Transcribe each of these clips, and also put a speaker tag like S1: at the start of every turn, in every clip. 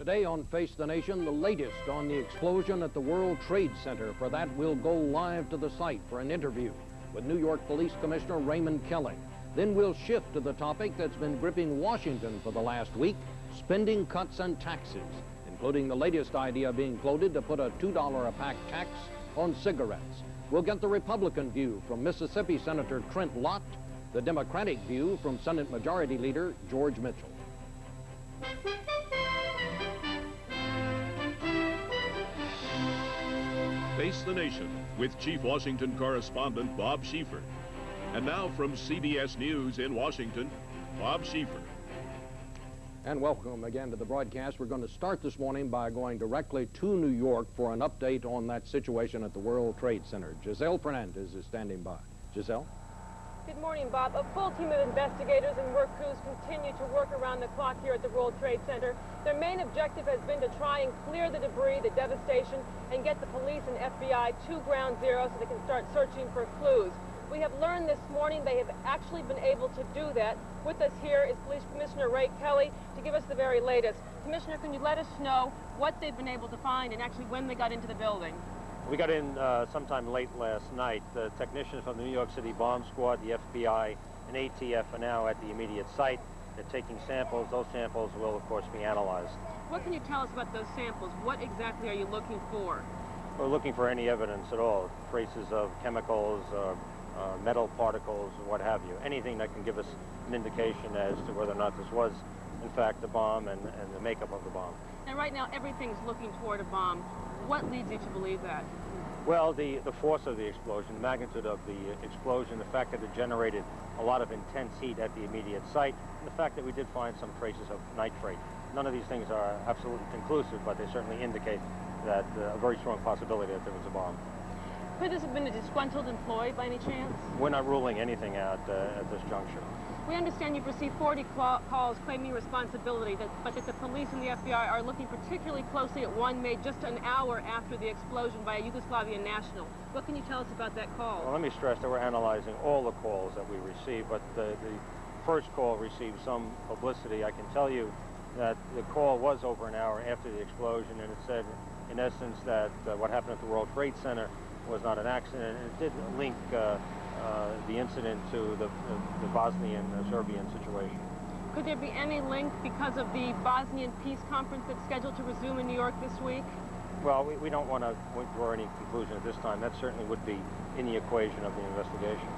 S1: Today on Face the Nation, the latest on the explosion at the World Trade Center. For that, we'll go live to the site for an interview with New York Police Commissioner Raymond Kelly. Then we'll shift to the topic that's been gripping Washington for the last week, spending cuts and taxes, including the latest idea being floated to put a $2 a pack tax on cigarettes. We'll get the Republican view from Mississippi Senator Trent Lott, the Democratic view from Senate Majority Leader George Mitchell.
S2: Face the Nation with Chief Washington Correspondent Bob Schieffer. And now from CBS News in Washington, Bob Schieffer.
S1: And welcome again to the broadcast. We're going to start this morning by going directly to New York for an update on that situation at the World Trade Center. Giselle Fernandez is standing by. Giselle?
S3: Good morning, Bob. A full team of investigators and work crews continue to work around the clock here at the World Trade Center. Their main objective has been to try and clear the debris, the devastation, and get the police and FBI to ground zero so they can start searching for clues. We have learned this morning they have actually been able to do that. With us here is Police Commissioner Ray Kelly to give us the very latest. Commissioner, can you let us know what they've been able to find and actually when they got into the building?
S4: We got in sometime late last night. The technicians from the New York City Bomb Squad, the FBI, and ATF are now at the immediate site. They're taking samples. Those samples will, of course, be analyzed.
S3: What can you tell us about those samples? What exactly are you looking for?
S4: We're looking for any evidence at all, traces of chemicals, metal particles, what have you. Anything that can give us an indication as to whether or not this was, in fact, a bomb and the makeup of the bomb.
S3: And right now, everything's looking toward a bomb. What leads you to believe that?
S4: Well, the force of the explosion, the magnitude of the explosion, the fact that it generated a lot of intense heat at the immediate site, and the fact that we did find some traces of nitrate. None of these things are absolutely conclusive, but they certainly indicate that a very strong possibility that there was a bomb.
S3: Could this have been a disgruntled employee by any chance?
S4: We're not ruling anything out at this juncture.
S3: We understand you've received 40 calls claiming responsibility, but that the police and the FBI are looking particularly closely at one made just an hour after the explosion by a Yugoslavian national. What can you tell us about that call?
S4: Well, let me stress that we're analyzing all the calls that we receive, but the first call received some publicity. I can tell you that the call was over an hour after the explosion, and it said, in essence, that what happened at the World Trade Center was not an accident, and it did link the incident to the Bosnian Serbian situation.
S3: Could there be any link because of the Bosnian peace conference that's scheduled to resume in New York this week?
S4: Well, we don't want to draw any conclusion at this time. That certainly would be in the equation of the investigation.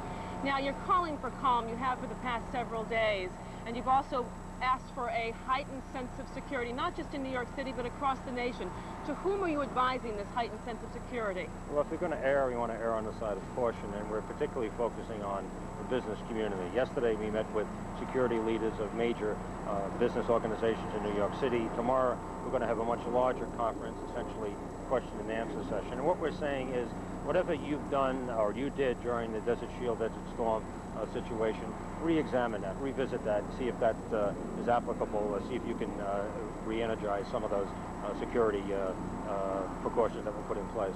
S3: Now, you're calling for calm. You have for the past several days, and you've also asked for a heightened sense of security, not just in New York City, but across the nation. To whom are you advising this heightened sense of security?
S4: Well, if we're going to err, we want to err on the side of caution, and we're particularly focusing on the business community. Yesterday, we met with security leaders of major business organizations in New York City. Tomorrow, we're going to have a much larger conference, essentially question and answer session. And what we're saying is, whatever you've done or you did during the Desert Shield, Desert Storm situation, re-examine that, revisit that, see if that is applicable, see if you can re-energize some of those security precautions that were put in place.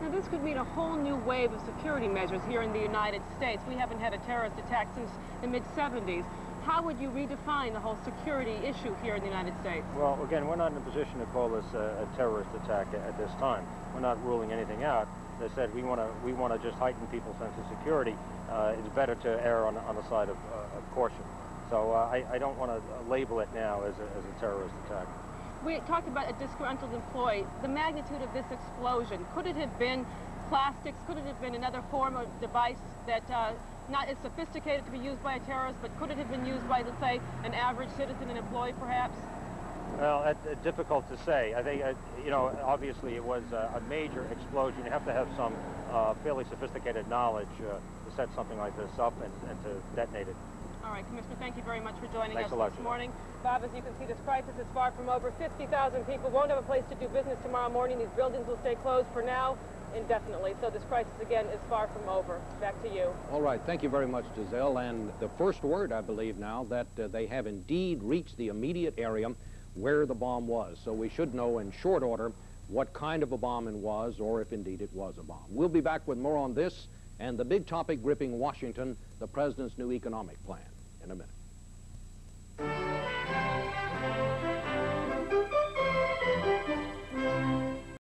S3: Now, this could mean a whole new wave of security measures here in the United States. We haven't had a terrorist attack since the mid-'70s. How would you redefine the whole security issue here in the United States? Well,
S4: again, we're not in a position to call this a terrorist attack at this time. We're not ruling anything out. As I said, we want to just heighten people's sense of security. It's better to err on the side of caution. So I don't want to label it now as a terrorist attack.
S3: We talked about a disgruntled employee. The magnitude of this explosion, could it have been plastics? Could it have been another form of device that not as sophisticated to be used by a terrorist, but could it have been used by, let's say, an average citizen, an employee, perhaps?
S4: Well, difficult to say. I think, you know, obviously it was a major explosion. You have to have some fairly sophisticated knowledge to set something like this up and to detonate it.
S3: All right, Commissioner, thank you very much for joining
S4: Thanks
S3: us
S4: a lot,
S3: this morning. Bob, as you can see, this crisis is far from over. 50,000 people won't have a place to do business tomorrow morning. These buildings will stay closed for now indefinitely. So this crisis, again, is far from over. Back to you.
S1: All right. Thank you very much, Giselle. And the first word, I believe now, that they have indeed reached the immediate area where the bomb was. So we should know in short order what kind of a bomb it was, or if indeed it was a bomb. We'll be back with more on this and the big topic gripping Washington, the president's new economic plan, in a minute.